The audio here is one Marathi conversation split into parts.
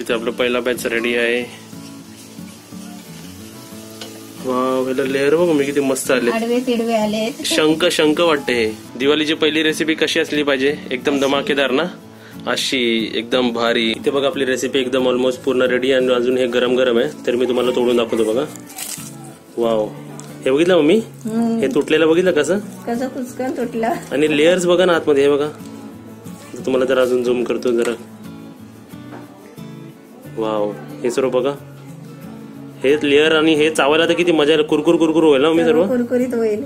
तिथे आपला पहिला बॅच रेडी आहे. वाव, ह्याला लेअर बघ मी किती मस्त आले, आडवे तिडवे आले. शंख वाटते. हे दिवाळीची पहिली रेसिपी कशी असली पाहिजे, एकदम धमाकेदार ना, अशी एकदम भारी. इथे बघा आपली रेसिपी एकदम ऑलमोस्ट पूर्ण रेडी आणि अजून हे गरम गरम आहे, तर मी तुम्हाला तोडून दाखवतो बघा. वाव, हे बघितलं मम्मी, हे तुटलेलं बघितलं कसं कसं कुचकन तुटलं. आणि लेयर्स बघा ना आतमध्ये, हे बघा. तुम्हाला जरा अजून झूम करतो जरा. वाव, हे सर्व बघा, हे लेअर आणि हे चावायला तर किती मजा, कुरकुर कुरकुर होईल ना मी, सर्व कुरकुरीत होईल.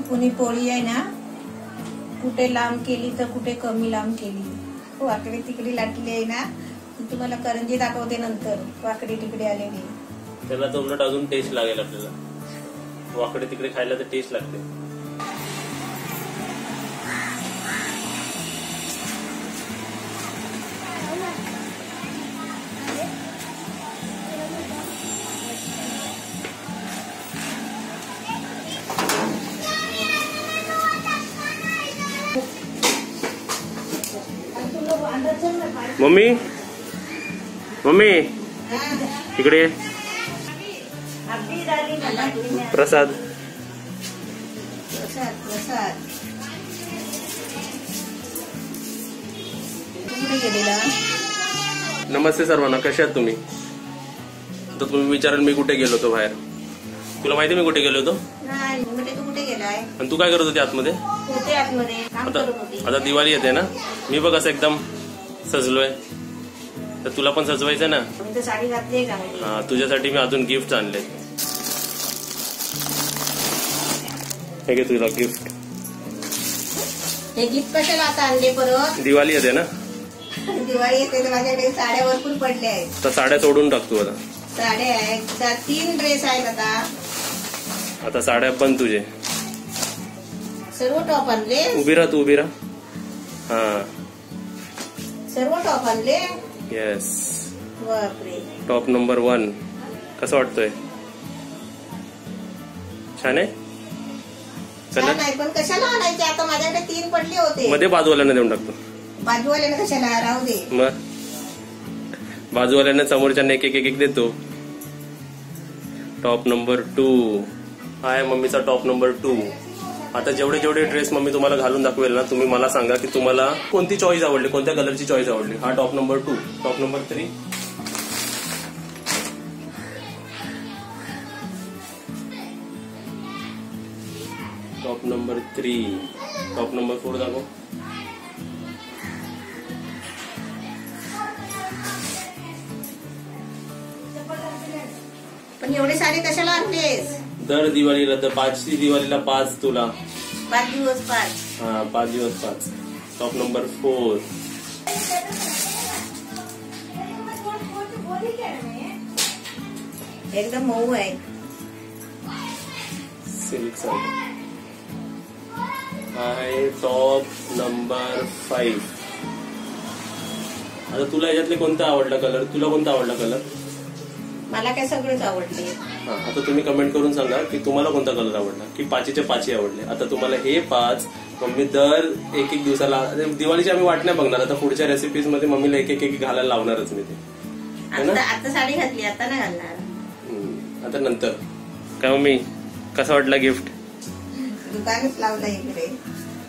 कुणी पोळी आहे ना, कुठे लांब केली तर कुठे कमी लांब केली, वाकडी तिकडी लाटली आहे ना. तुम्हाला करंजी दाखवते नंतर, वाकडी तिकडे आलेली. त्याला तर उलट अजून टेस्ट लागेल आपल्याला, वाकडे तिकडे खायला तर टेस्ट लागते. मम्मी मम्मी इकडे, प्रसाद प्रसाद कुठे गेलेला. नमस्ते सर्वांना, कशा आहात तुम्ही. तर तुम्ही विचाराल मी कुठे गेलो होतो बाहेर. तुला माहिती मी कुठे गेलो होतो. नाही, म्हणजे तू कुठे गेलाय आणि तू काय करत होती आतमध्ये. कुठे आतमध्ये काम करत होती. आता दिवाळी येते ना, मी बघ असं एकदम सजलोय, तर तुला पण सजवायचं ना. मी तर साडी घातली का. हा, तुझ्यासाठी मी अजून गिफ्ट आणले. हे घे तुला गिफ्ट. हे गिफ्ट कशाला आता आणले परत. दिवाळी येते ना. दिवाळी येते तर माझ्याकडे साड्या भरपूर पडल्या आहेत. तर साड्या सोडून टाकतो आता. साड्या आहेत, 3 ड्रेस आहेत आता साड्या पण तुझे. सर्व टॉप आणले. उभी राहा, तू उभी राहा. हा, सर्व टॉप आणले. येस, बापरे. टॉप नंबर 1 कसं वाटतोय. छान आहे. छान आहे, पण कशाला आणायचे आता, माझ्याकडे 3 पडले होते. मध्ये बाजूवाल्यांना देऊन टाकतो. बाजूवाल्याला कशाला, राहू दे. मग बाजूवाल्यांना समोरच्यांना एक एक एक देतो. टॉप नंबर 2 हा आहे मम्मीचा टॉप नंबर 2. आता जेवढे जेवढे ड्रेस मम्मी तुम्हाला घालून दाखवेल ना, तुम्ही मला सांगा की तुम्हाला कोणती चॉईस आवडली, कोणत्या कलरची चॉईस आवडली. हा top number 2. Top number 3, top number 3, top number 4 दाखव. पण एवढे सारे कशाला आणलेस. दर दिवाळीला, तर 5ची दिवाळीला 5 तुला. 5 दिवस 5. हा, 5 दिवस 5. Top number 4. एकदम मऊ आहे. सिल्क साडी आहे टॉप नंबर 5. आता तुला याच्यातले कोणता आवडला कलर, तुला कोणता आवडला कलर. मला काय सगळेच आवडले. हा, आता तुम्ही कमेंट करून सांगा की तुम्हाला कोणता कलर आवडला, की 5चे 5 आवडले. आता तुम्हाला हे 5 मम्मी दर एक एक दिवसाला, दिवाळीची आम्ही वाट नाही बघणार. आता पुढच्या रेसिपीज मध्ये मम्मीला एक एक घालायला लावणारच मी ते. आता साडी घातली, आता नाही घालणार. आता नंतर काय मम्मी, कसा वाटला गिफ्ट. दुकानच लावलं इकडे.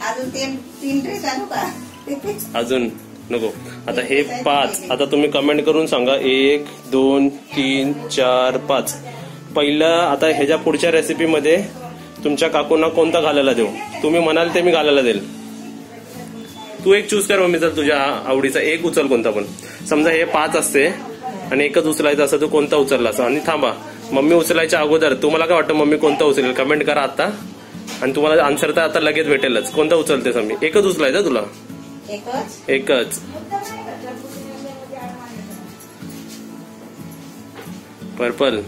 अजून ते 3 ड्रेस आणू का. अजून नको. आता हे 5 आता तुम्ही कमेंट करून सांगा. 1 2 3 4 5. पहिलं आता ह्याच्या पुढच्या रेसिपीमध्ये तुमच्या काकूंना कोणता घालायला देऊ, तुम्ही म्हणाल ते मी घालायला देईल. तू एक चूज कर मम्मी, जर तुझ्या आवडीचा एक उचल कोणता पण. समजा हे 5 असते आणि एकच उचलायचं असं, तू कोणता उचलला असं. आणि थांबा, मम्मी उचलायच्या अगोदर तुम्हाला काय वाटतं मम्मी कोणता उचलेल, कमेंट करा आता. आणि तुम्हाला आन्सर तर आता लगेच भेटेलच. कोणता उचलतेस मम्मी. एकच उचलायचं तुला. एकच. पर्पल.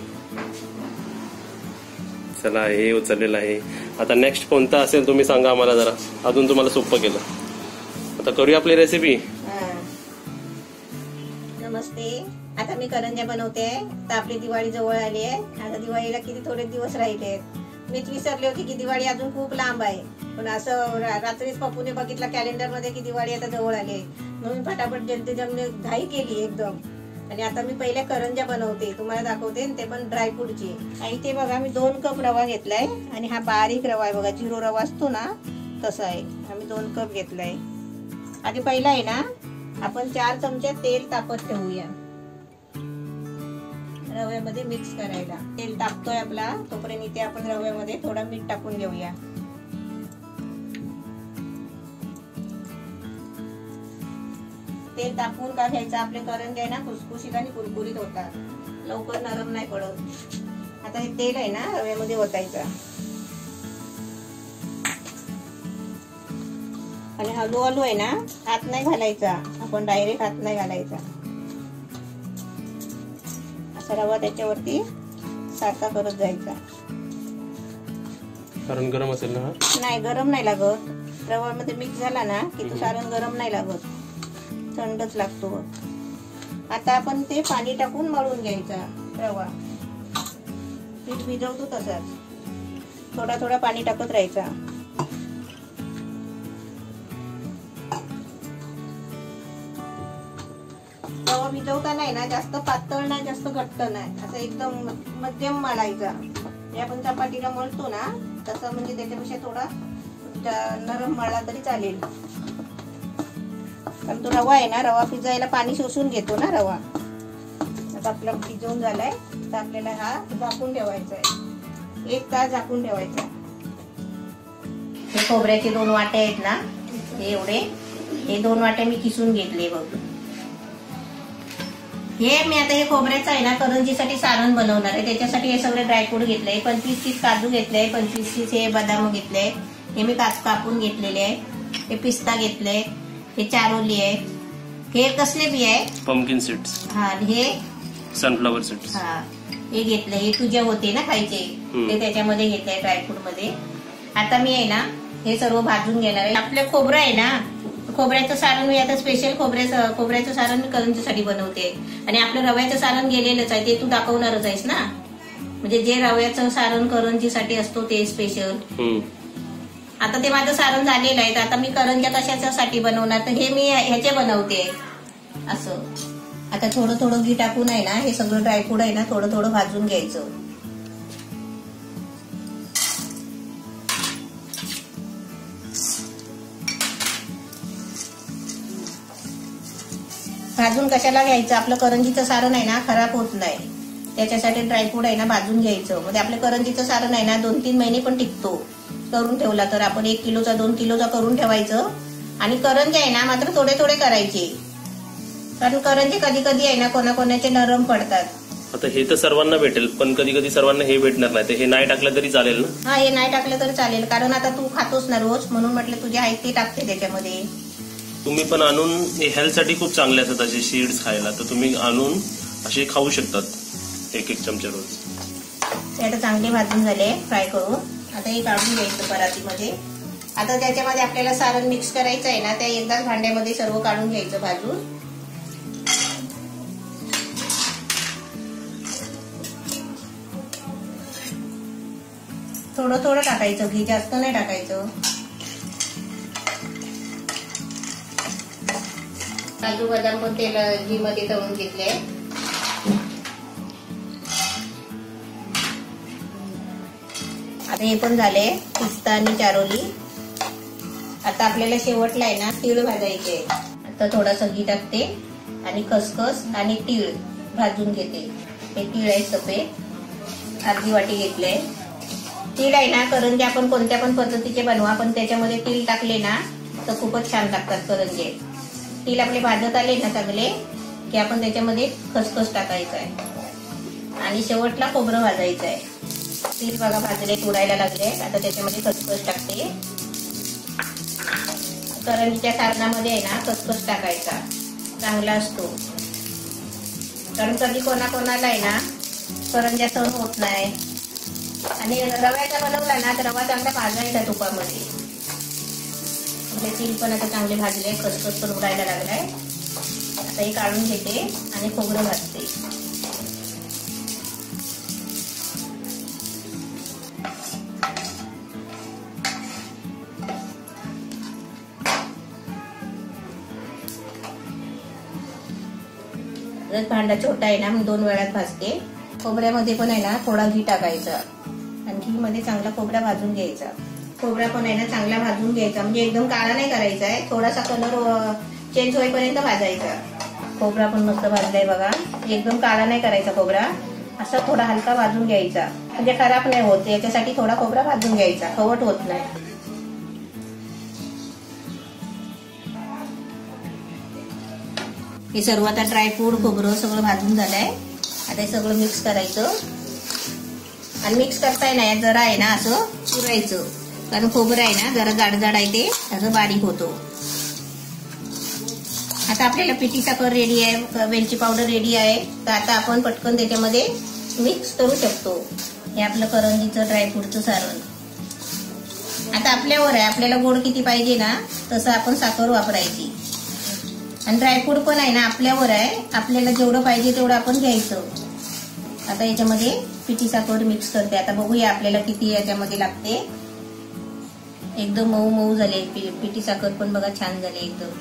चला, हे उचललेलं आहे. आता नेक्स्ट कोणता असेल तुम्ही सांगा आम्हाला जरा, अजून तुम्हाला सोपं केलं. आता करूया आपली रेसिपी. नमस्ते. आता मी करंज्या बनवते. तर आपली दिवाळी जवळ आली आहे. आता दिवाळीला किती थोडे दिवस राहिले. मीच विसरले होती की दिवाळी अजून खूप लांब आहे. पण असं रात्रीच पप्पूने बघितलं कॅलेंडर मध्ये की दिवाळी आता जवळ आली आहे. म्हणून फटाफट जमने घाई केली एकदम. आणि आता मी पहिले करंज्या बनवते, तुम्हाला दाखवते, ते पण ड्रायफ्रूटचे. आणि इथे बघा मी 2 कप रवा घेतलाय आणि हा बारीक रवा आहे बघा, 0 रवा असतो ना तसा आहे. आम्ही 2 कप घेतलाय. आधी पहिला आहे ना आपण 4 चमचे तेल तापत ठेवूया रव्यामध्ये मिक्स करायला. तेल तापतोय आपला, तोपर्यंत इथे आपण रव्यामध्ये थोडा मीठ टाकून घेऊया. तेल तापवून का घ्यायचं, आपले करंजे आहे ना खुसखुशीत आणि कुरकुरीत होतात, लवकर नरम नाही पडत. आता हे तेल आहे ना रव्यामध्ये ओतायचं आणि हळूहळू आहे ना, हात नाही घालायचा, आपण डायरेक्ट हात नाही घालायचा. असा रवा त्याच्यावरती सारखा करत जायचा. कारण गरम असेल ना? नाही, गरम नाही लागत. रव्यामध्ये मिक्स झाला ना की तो सारण गरम नाही लागत, थंडच लागतो. आता आपण ते पाणी टाकून मळून घ्यायचा रवा. पीठ भिजवतो तसाच थोडा थोडा पाणी टाकत राहायचा. रवा भिजवताना आहे ना जास्त पातळ नाही, जास्त घट्ट नाही, असं एकदम मध्यम मळायचा. जे आपण चपातीला मळतो ना तसं, म्हणजे त्याच्यापेक्षा थोडा नरम मळला तरी चालेल. कारण तो रवा आहे ना, रवा भिजायला पाणी शोषून घेतो ना रवा. आता आपला भिजवून झालाय, तर आपल्याला हा झाकून ठेवायचा आहे. 1 तास झाकून ठेवायचा. हे खोबऱ्याचे 2 वाटे आहेत ना, हे एवढे, हे 2 वाटे मी किसून घेतले बघ. हे मी आता हे खोबऱ्याचं आहे ना करंजीसाठी सारण बनवणार आहे. त्याच्यासाठी हे सगळे ड्रायफ्रूट घेतले. 25-30 काजू घेतले, 25-30 हे बदाम घेतले, हे मी कापून घेतलेले आहे. हे पिस्ता घेतले, हे चारोली आहे. हे कसले बी आहे? Pumpkin seeds. हा, हे सनफ्लॉवर सीड्स. हा, हे घेतले. हे तुझे होते ना खायचे, ते त्याच्यामध्ये घेतले ड्रायफ्रूट मध्ये. आता मी आहे ना हे सर्व भाजून घेणार आहे. आपलं खोबरं आहे ना, खोबऱ्याचं सारण मी आता स्पेशल खोबऱ्याचं सारण मी करंजीसाठी बनवते. आणि आपलं रव्याचं सारण गेलेलंच आहे, ते तू दाखवणारच आहेस ना. म्हणजे जे रव्याचं सारण करंजीसाठी असतो ते स्पेशल. आता ते माझं सारण झालेलं आहे. तर आता मी करंज्या कशासाठी बनवणार, तर हे मी ह्याचे बनवते असं. आता थोडं थोडं घी टाकून आहे ना हे सगळं ड्रायफ्रूट आहे ना थोडं थोडं भाजून घ्यायचं. भाजून कशाला घ्यायचं, आपलं करंजीचं सारण आहे ना खराब होत नाही, त्याच्यासाठी ड्रायफ्रूट आहे ना भाजून घ्यायचं. म्हणजे आपलं करंजीचं सारण आहे ना 2-3 महिने पण टिकतो करून ठेवला तर. आपण 1 किलोचा 2 किलोचा करून ठेवायचं. आणि करंजे आहे ना मात्र थोडे थोडे करायचे, कारण करंजे कधी कधी आहे ना कोणाकोणाचे नरम पडतात. आता हे तर सर्वांना भेटेल, पण कधी कधी सर्वांना हे भेटणार नाही, तर हे नाही टाकलं तरी चालेल ना? हा, हे नाही टाकलं तरी चालेल, कारण आता तू खातोस ना रोज, म्हणून म्हटलं तुझी आई ती टाकते त्याच्यामध्ये. तुम्ही पण आणून, हेल्थसाठी खूप चांगले असतात असे सीड्स खायला, तर तुम्ही आणून असे खाऊ शकतात 1-1 चमचा रोज. ते आता चांगले भाजून झाले फ्राय करून. आता हे काढून घ्यायचं परातीमध्ये. आता त्याच्यामध्ये आपल्याला सारण मिक्स करायचं आहे ना, त्या एकदाच भांड्यामध्ये सर्व काढून घ्यायचं भाजून. थोडं थोडं टाकायचं घी, जास्त नाही टाकायचं. काजू बदाम पण तेल घी मध्ये तळून घेतले. आता हे पण झाले पिस्ता आणि चारोली. आता आपल्याला शेवटला आहे ना तीळ भाजायचे. आता थोडासा घी टाकते आणि खसखस आणि तीळ भाजून घेते. हे तीळ आहे सफेद, अर्धी वाटी घेतले. तीळ आहे ना करंजे आपण कोणत्या पण पद्धतीचे बनवा, पण त्याच्यामध्ये तीळ टाकले ना तर खूपच छान लागतात करंजे. तीळ आपले भाजत आले ना चांगले की आपण त्याच्यामध्ये खसखस टाकायचं आहे आणि शेवटला खोबरं भाजायचं आहे. तीळ बघा भाजले, उडायला लागले. आता त्याच्यामध्ये खसखस टाकते. करंजीच्या सारणामध्ये आहे ना खसखस टाकायचा, चांगला असतो. कारण कधी कोणाकोणाला आहे ना करंज्या सहन होत नाही. आणि रव्याचा बनवला ना तर रवा चांगला भाजायचा तुपामध्ये. आपले तीळ पण आता चांगले भाजले, खसखस पण उडायला लागलाय. आता हे काढून घेते आणि खोबरं भाजते. परत भांडा छोटा आहे ना, मी 2 वेळात भाजते. खोबऱ्यामध्ये पण आहे ना थोडा घी टाकायचा आणि घी मध्ये चांगला खोबरा भाजून घ्यायचा. खोबरा पण आहे ना चांगला भाजून घ्यायचा, म्हणजे एकदम काळा नाही करायचा आहे, थोडासा कलर चेंज होईपर्यंत भाजायचा. खोबरा पण मस्त भाजलाय बघा, एकदम काळा नाही करायचा खोबरा, असा थोडा हलका भाजून घ्यायचा, म्हणजे खराब नाही होत. याच्यासाठी थोडा खोबरा भाजून घ्यायचा, खवट होत नाही. हे सर्व आता ड्रायफ्रूट खोबरं सगळं भाजून झालंय. आता हे सगळं मिक्स करायचं आणि मिक्स करताय ना जरा आहे ना असं पुरायचं, कारण खोबरं आहे ना जरा जाड जाड आहे, ते असं बारीक होतो. आता आपल्याला पिठी साखर रेडी आहे, वेलची पावडर रेडी आहे. तर आता आपण पटकन त्याच्यामध्ये मिक्स करू शकतो. हे आपलं करंजीचं ड्रायफ्रूटचं सारण. आता आपल्यावर आहे, आपल्याला गोड किती पाहिजे ना तसं आपण साखर वापरायची. आणि ड्रायफ्रूट पण आहे ना आपल्यावर आहे, आपल्याला जेवढं पाहिजे तेवढं आपण घ्यायचं. आता याच्यामध्ये पिठी साखर मिक्स करते. आता बघूया आपल्याला किती याच्यामध्ये लागते. एकदम मऊ मऊ झाले पिठी साखर पण बघा, छान झाले एकदम.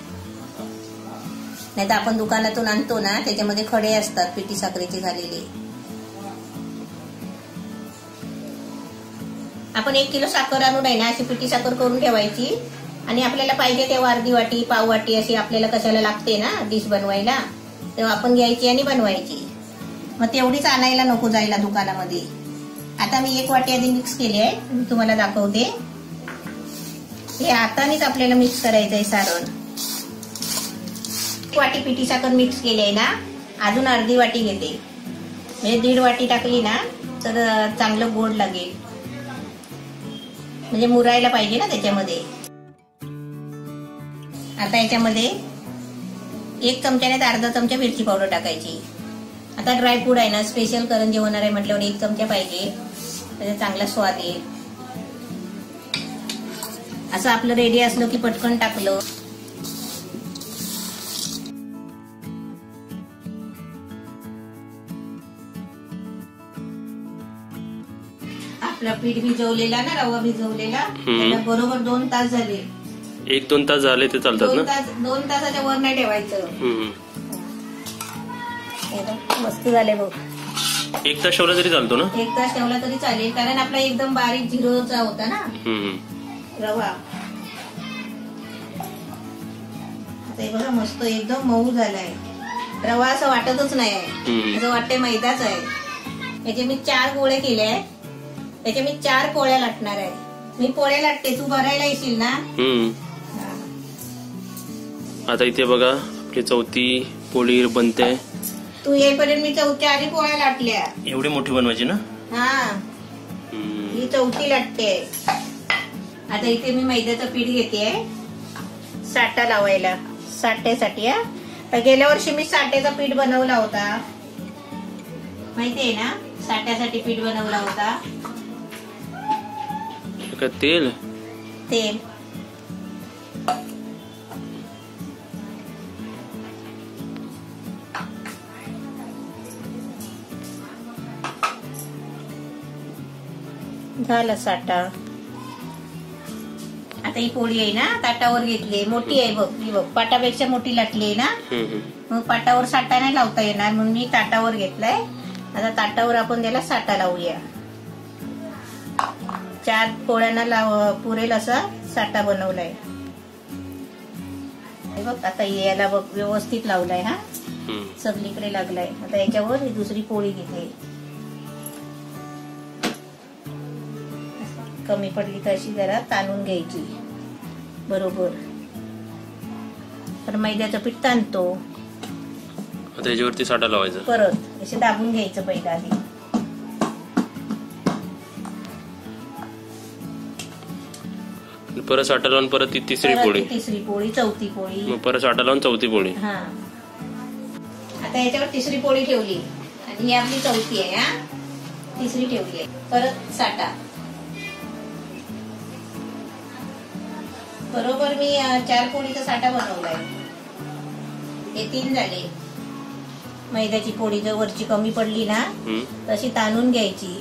नाही तर आपण दुकानातून आणतो ना त्याच्यामध्ये खडे असतात पिठी साखरेचे झालेले. आपण 1 किलो साखर आणून आहे ना अशी पिठी साखर करून ठेवायची आणि आपल्याला पाहिजे तेव्हा अर्धी वाटी पाव वाटी अशी आपल्याला कशाला लागते ना डिश बनवायला, तेव्हा आपण घ्यायची आणि बनवायची. मग तेवढीच आणायला नको जायला दुकानामध्ये. आता मी 1 वाटी आधी मिक्स केली आहे, मी तुम्हाला दाखवते. हे हातानेच आपल्याला मिक्स करायचं आहे सारण. 1 वाटी पिठी साखर मिक्स केली आहे ना, अजून अर्धी वाटी घेते, म्हणजे 1.5 वाटी टाकली ना तर चांगलं गोड लागेल, म्हणजे मुरायला पाहिजे ना त्याच्यामध्ये. आता याच्यामध्ये 1 चमच्याने अर्धा चमचा मिरची पावडर टाकायची. आता ड्रायफ्रूट आहे ना स्पेशल करंजी होणार आहे म्हटल्यावर 1 चमचा पाहिजे, त्याचा चांगला स्वाद येईल. असं आपलं रेडी असलं की पटकन टाकलं. आपला पीठ भिजवलेला ना, रवा भिजवलेला, त्याला बरोबर 2 तास झाले. 1-2 तास झाले ते चालतात ना? 2 तासाच्या वर नाही ठेवायचं. मस्त झाले बघ. 1 तास ठेवला तरी चालतो ना? 1 तास ठेवला तरी चालेल, कारण आपला एकदम बारीक झिरोचा होता ना रवा. ते बघा मस्त एकदम मऊ झालाय रवा, असं वाटतच नाही आहे, असं वाटतंय मैदाच आहे. याचे मी 4 गोळे केले आहे, त्याचे मी 4 पोळ्या लाटणार आहे. मी पोळ्या लाटते, तू भरायला येशील ना? आता इथे बघा आपली 4थी पोळी बनते. तू येईपर्यंत मी 4 आधी पोळ्या लाटल्या. एवढी मोठी बनवायची ना? हा, ही 4थी लाटते. आता इथे मी मैद्याचं पीठ घेते साठा लावायला, साठ्यासाठी. तर गेल्या वर्षी मी साठ्याचा पीठ बनवला होता, माहितीये ना? साठ्यासाठी पीठ बनवला होता. तेल तेल झालं साठा. आता ही पोळी आहे ना ताटावर घेतली, मोठी आहे बघ, ही बघ पाटापेक्षा मोठी लाटली आहे ना, मग पाटावर साठा नाही लावता येणार म्हणून मी ताटावर घेतलाय. आता ताटावर आपण त्याला साठा लावूया. 4 पोळ्यांना पुरेल असा साठा बनवलाय बघ. आता याला बघ व्यवस्थित लावलाय, हा सगळीकडे लागलाय. आता याच्यावर ही दुसरी पोळी घेते, कमी पडली तर अशी जरा ताणून घ्यायची बरोबर. तर मैद्याचं पीठ ताणतो, आता याच्यावरती साठा लावायचा, परत असे दाबून घ्यायचं पहिला आधी. परत साठा लावून परत ती तिसरी पोळी, 4थी पोळी, मग परत साठा लावून 4थी पोळी. हा, आता याच्यावर 3री पोळी ठेवली आणि ही आपली 4थी आहे. हा, 3री ठेवली आहे. परत साठा बरोबर. मी 4 पोळीचा साठा बनवलाय. हे 3 झाले. मैद्याची पोळी जर वरची कमी पडली ना तशी ताणून घ्यायची,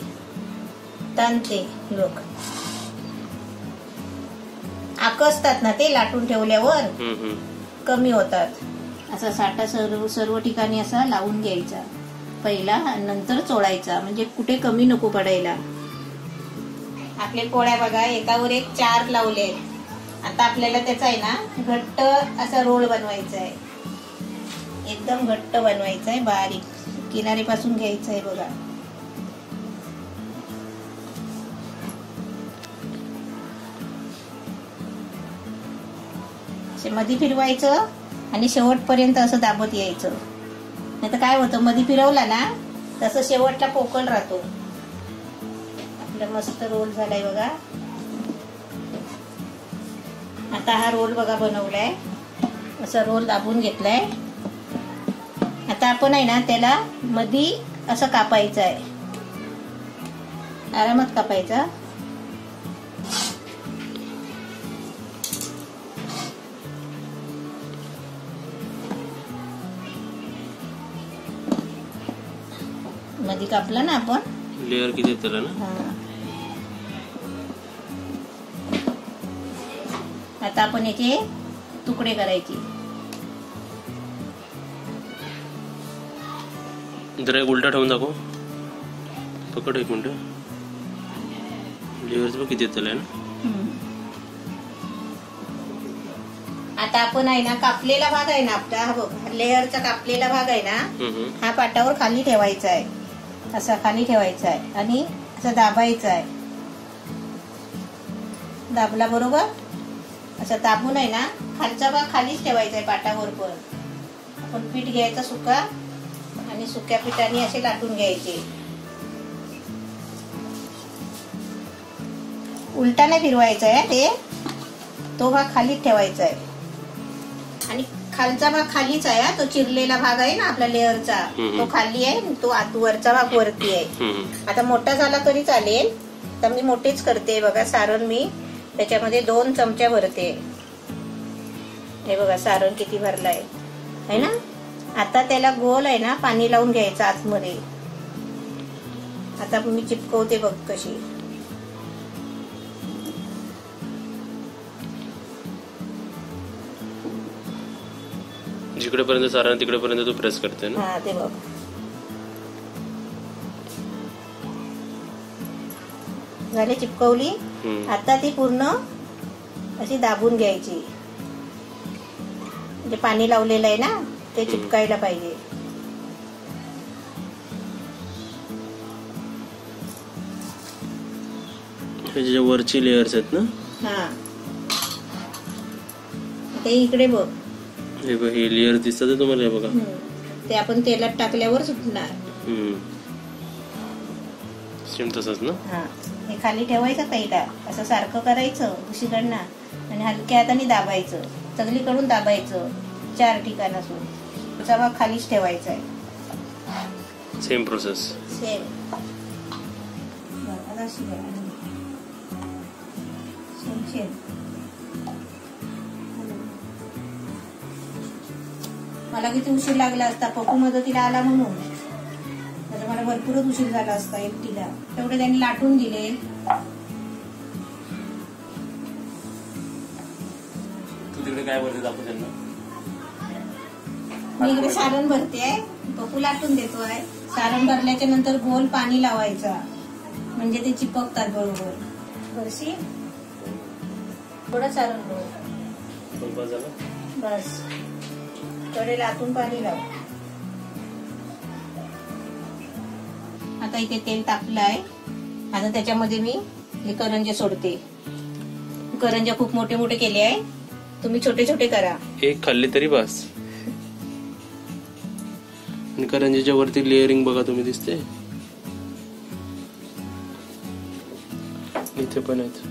ताणते लोक आकसतात ना ते लाटून ठेवल्यावर, कमी होतात. असा साठा सर्व ठिकाणी असा लावून घ्यायचा पहिला आणि नंतर चोळायचा, म्हणजे कुठे कमी नको पडायला. आपले पोळ्या बघा एकावर एक 4 लावले आहेत. आता आपल्याला त्याचा आहे ना घट्ट असा रोल बनवायचा आहे, एकदम घट्ट बनवायचा आहे, बारीक किनारीपासून घ्यायचा आहे बघा. मध्ये फिरवायचं आणि शेवटपर्यंत असं दाबत यायचं, नाही तर काय होतं मध्ये फिरवला ना तसं शेवटला पोकळ राहतो. आपला मस्त रोल झालाय बघा. आता हा रोल बघा बनवलाय, असा रोल दाबून घेतलाय. आता आपण आहे ना त्याला मध्ये असं कापायचं आहे, आरामात कापायचा. मध्ये कापला ना आपण, लेअर किती त्याला ना. आता आपण याचे तुकडे करायचे. जरा एक उलटा ठेवून दाखव, पकड एक मिनिट. लेअर्स बघ किती त्याला ना. आता आपण आहे ना कापलेला भाग आहे ना आपला, हा बघ लेअरचा कापलेला भाग आहे ना, हा पाटावर खाली ठेवायचा आहे, असा खाली ठेवायचा आहे आणि असं दाबायचा आहे. दाबला बरोबर, असं दाबून आहे ना खालचा भाग खालीच ठेवायचा आहे पाटावर. पण आपण पीठ घ्यायचं सुका आणि सुक्या पिठाने असे लाटून घ्यायचे. उलटा नाही फिरवायचा आहे ते, तो भाग खालीच ठेवायचा आहे आणि खालचा भाग खालीच आहे. तो चिरलेला भाग आहे ना आपला लेअरचा, तो खाली आहे, तो वरचा भाग वरती आहे. आता मोठा झाला तरी चालेल, तर मी मोठेच करते बघा. सारण मी त्याच्यामध्ये 2 चमचे भरते. हे बघा सारण किती भरलाय है ना. आता त्याला गोल आहे ना पाणी लावून घ्यायचं आतमध्ये. आता मी चिपकवते बघ कशी. जिकडेपर्यंत सारण तिकडेपर्यंत तू प्रेस करते ना. हा ते बघ. झाले चिपकवली. आता ती पूर्ण अशी दाबून घ्यायची, म्हणजे पाणी लावलेलं आहे ना ते चिपकायला पाहिजे. ह्याच्या वरची लेयर्स आहेत ना. हा ते इकडे बघ, हे बघ हे लेयर दिसतात तुम्हाला बघा. ते आपण तेलात टाकल्यावर सुटणार. सेम तसंच ना. हा हे खाली ठेवायचं पहिला, असं सारखं करायचं दुसरीकडनं आणि हलक्या हाताने दाबायचं, सगळीकडून दाबायचं 4 ठिकाणासून. त्याचा भाग खालीच ठेवायचा आहे. Same process. सेम. मला किती उशीर लागला असता पप्पू मदतीला आला म्हणून, तर मला भरपूरच उशीर झाला असता एकटीला. तेवढे त्यांनी लाटून दिले. तू तिकडे काय बोलते दाखव त्यांना. मी इकडे सारण भरते, पप्पू लाटून देतोय. सारण भरल्याच्या नंतर गोल पाणी लावायचा, म्हणजे ते चिपकतात बरोबर. बरशी थोडं सारण भर, बस. कडे लाटून पाणी लाव. आता इथे तेल तापलं आहे. आता त्याच्यामध्ये मी हे करंजे सोडते. करंजे खूप मोठे मोठे केले आहे, तुम्ही छोटे छोटे करा. एक खाल्ली तरी बस. करंजेच्या वरती लेअरिंग बघा तुम्ही दिसते, इथे पण आहेत.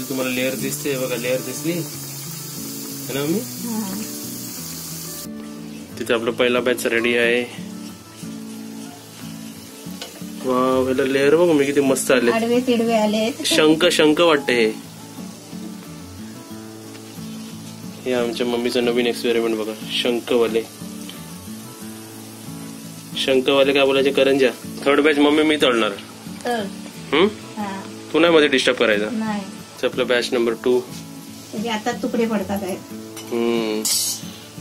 तुम्हाला लेअर दिसते बघा, लेअर दिसली है ना मी. तिथे आपला पहिला बॅच रेडी आहे. वाव, ह्याला लेअर बघ मी किती मस्त आले, आडवे तिडवे आले. शंख वाटते हे आमच्या मम्मीचं नवीन एक्सपेरिमेंट बघा. शंखवाले काय बोलायचे, करंजा. थर्ड बॅच मम्मी मी तळणार. तू नाही मध्ये डिस्टर्ब करायचा. आपलं बॅच नंबर 2. म्हणजे आता तुकडे पडतात आहेत.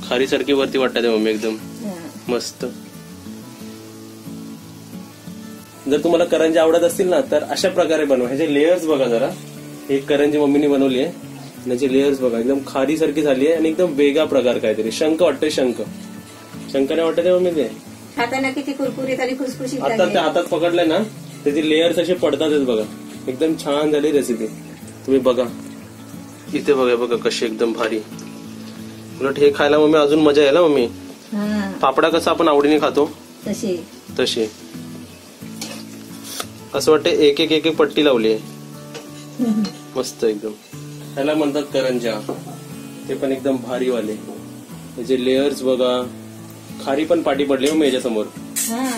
खारी सारखी वरती वाटतात मम्मी एकदम मस्त. जर तुम्हाला करंजी आवडत असतील ना तर अशा प्रकारे बनवा. ह्याचे लेयर्स बघा जरा. एक करंजी मम्मीने बनवली आहे, ह्याचे लेयर्स बघा एकदम खारी सारखी झाली आहे आणि एकदम वेगळा प्रकार काहीतरी. शंख वाटतंय, शंख नाही वाटत आहे मम्मी ते. खाताना किती कुरकुरीत आणि खुसखुशीत आता ते हातात पकडलंय ना त्याचे लेयर्स असे पडतातच बघा. एकदम छान झाली रेसिपी. तुम्ही बघा इथे बघा कशी एकदम भारी. उलट हे खायला मम्मी अजून मजा येईल मम्मी. पापडा कसा आपण आवडीने खातो तशी असं वाटतं एक एक पट्टी लावली आहे मस्त एकदम. त्याला म्हणतात करंजा. ते पण एकदम भारी वाले. त्याचे लेयर्स बघा. खारी पण पाठी पडली मग याच्या समोर.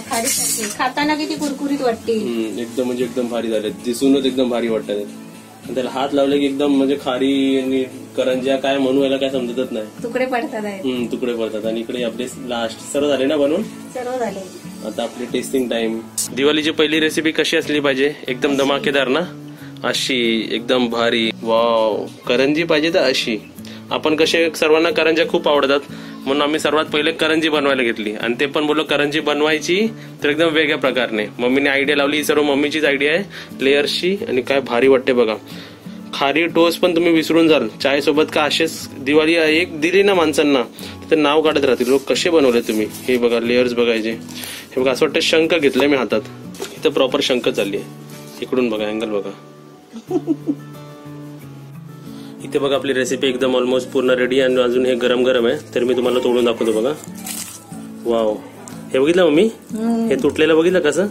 खारी सारखी खाताना किती कुरकुरीत वाटते. एकदम म्हणजे एकदम भारी झाले. दिसूनच एकदम भारी वाटतात. त्याला हात लावले की एकदम म्हणजे खारी आणि करंज्या काय म्हणू याला काय समजतच नाही. तुकडे पडतात. तुकडे पडतात. आणि इकडे आपले लास्ट सर्व झाले ना बनवून. सर्व झाले. आता आपली टेस्टिंग टाइम. दिवाळीची पहिली रेसिपी कशी असली पाहिजे? एकदम धमाकेदार ना. अशी एकदम भारी. वाव. करंजी पाहिजे तर अशी. आपण कसे सर्वांना करंज्या खूप आवडतात म्हणून आम्ही सर्वात पहिले करंजी बनवायला घेतली. आणि ते पण बोललो करंजी बनवायची तर एकदम वेगळ्या प्रकारने. मम्मीने आयडिया लावली. ही सर्व मम्मीचीच आयडिया आहे लेयर्सची. आणि काय भारी वाटते बघा. खारी टोस्ट पण तुम्ही विसरून जाल चाय सोबत. का असेच दिवाळी एक दिली ना माणसांना तर नाव काढत राहतील लोक. कसे बनवले तुम्ही. हे बघा लेयर्स बघायचे. हे बघा असं वाटतं शंख घेतलंय मी हातात. इथं प्रॉपर शंख चालली आहे. इकडून बघा अँगल बघा. इथे बघा आपली रेसिपी एकदम ऑलमोस्ट पूर्ण रेडी. आणि अजून हे गरम गरम आहे तर मी तुम्हाला तोडून दाखवतो बघा. वाव. हे बघितलं मम्मी. हे तुटलेलं बघितलं कसं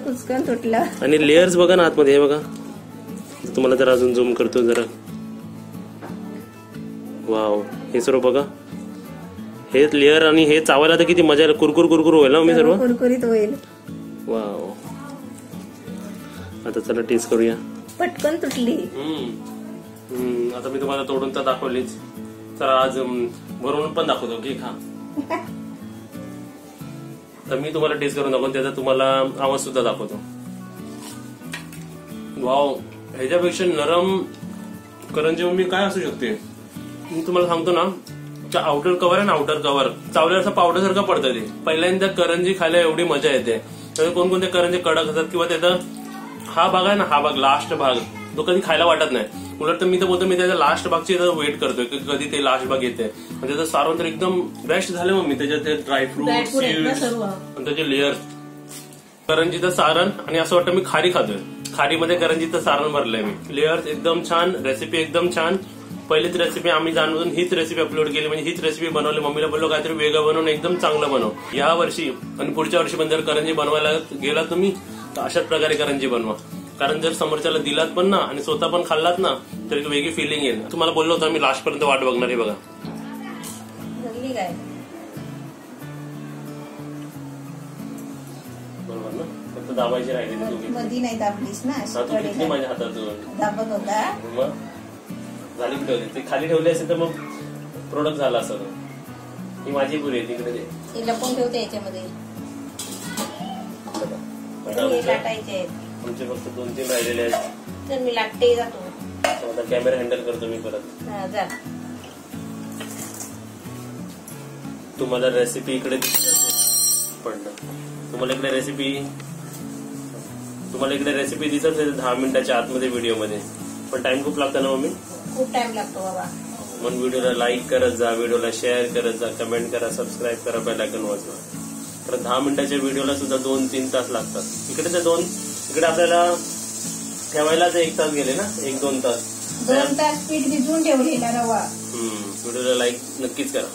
कुचकन तुटलं. आणि लेयर्स बघा ना आतमध्ये. हे बघा तुम्हाला जरा अजून झूम करतो जरा. वाव. हे सर्व बघा. हे लेअर आणि हे चावायला तर किती मजा येईल. कुरकुर होईल ना मम्मी सर्व. कुरकुरीत होईल. वाव. आता चला टेस्ट करूया. पटकन तुटली. आता मी तुम्हाला तोडून तर दाखवलीच. तर आज भरून पण दाखवतो की खा. तर मी तुम्हाला टेस्ट करून दाखवतो. त्याचा तुम्हाला आवाज सुद्धा दाखवतो. वाव. ह्याच्यापेक्षा नरम करंजी मम्मी काय असू शकते. मी तुम्हाला सांगतो ना आउटर कव्हर आहे ना. आउटर कव्हर चावल्या असं पावडर सारखं पडतं. ते पहिल्यांदा करंजी खायला एवढी मजा येते. तर कोणकोणते करंजी कडक असतात किंवा त्याचा हा भाग आहे ना. हा भाग लास्ट भाग तो कधी खायला वाटत नाही. उलट तर मी तर बोलतो मी त्याच्या लास्ट भागची वेट करतोय की कधी ते लास्ट भाग येते. आणि त्याचं सारण तर एकदम बेस्ट झालं मग मी. त्याच्यात ते ड्रायफ्रूट आणि त्याचे लेअर्स. करंजीचं सारण आणि असं वाटतं मी खारी खातोय. खारीमध्ये करंजीचं सारण भरलंय मी. लेअर्स एकदम छान. रेसिपी एकदम छान. पहिलीच रेसिपी आम्ही जाणून हीच रेसिपी अपलोड केली. म्हणजे हीच रेसिपी बनवली. मम्मीला बोललो काहीतरी वेगळं बनवून एकदम चांगलं बनव. या वर्षी आणि पुढच्या वर्षी पण जर करंजी बनवायला गेला तुम्ही तर अशाच प्रकारे करंजी बनवा. कारण जर समोरच्याला दिलात पण ना आणि स्वतः पण खाल्लात ना तर एक वेगळी फिलिंग येईल. तुम्हाला बोललो होतो मी लास्ट पर्यंत वाट बघणार आहे बघा. बरोबर ना. फक्त दाबायची राहिली. मधी नाही दाबलीस ना. माझ्या हातात दाबत होता. मग झाली ठेवली. ते खाली ठेवली असेल तर मग प्रोडक्ट झाला असं. ही माझी पुरी आहे तिकडे. ते लपून ठेवते याच्यामध्ये. लाटायचे आमचे फक्त 2-3 राहिलेले आहेत. तर मी लाटते जातो. आता कॅमेरा हँडल करतो मी परत. तुम्हाला रेसिपी इकडे पडलं. तुम्हाला इकडे रेसिपी दिसत असेल 10 मिनिटाच्या आतमध्ये व्हिडिओ मध्ये. पण टाइम खूप लागतो ना मम्मी. खूप टाइम लागतो बाबा. मग व्हिडिओला लाईक करत जा. व्हिडिओला शेअर करत जा. कमेंट करा. सबस्क्राईब करा. बेल आयकॉन वाजवा. तर 10 मिनिटाच्या व्हिडिओला सुद्धा 2-3 तास लागतात. इकडे आपल्याला ठेवायलाच 1 तास गेले ना. 1-2 तास. 2 तास पीठ भिजवून ठेवलेला रवा. व्हिडिओला लाईक नक्कीच करा.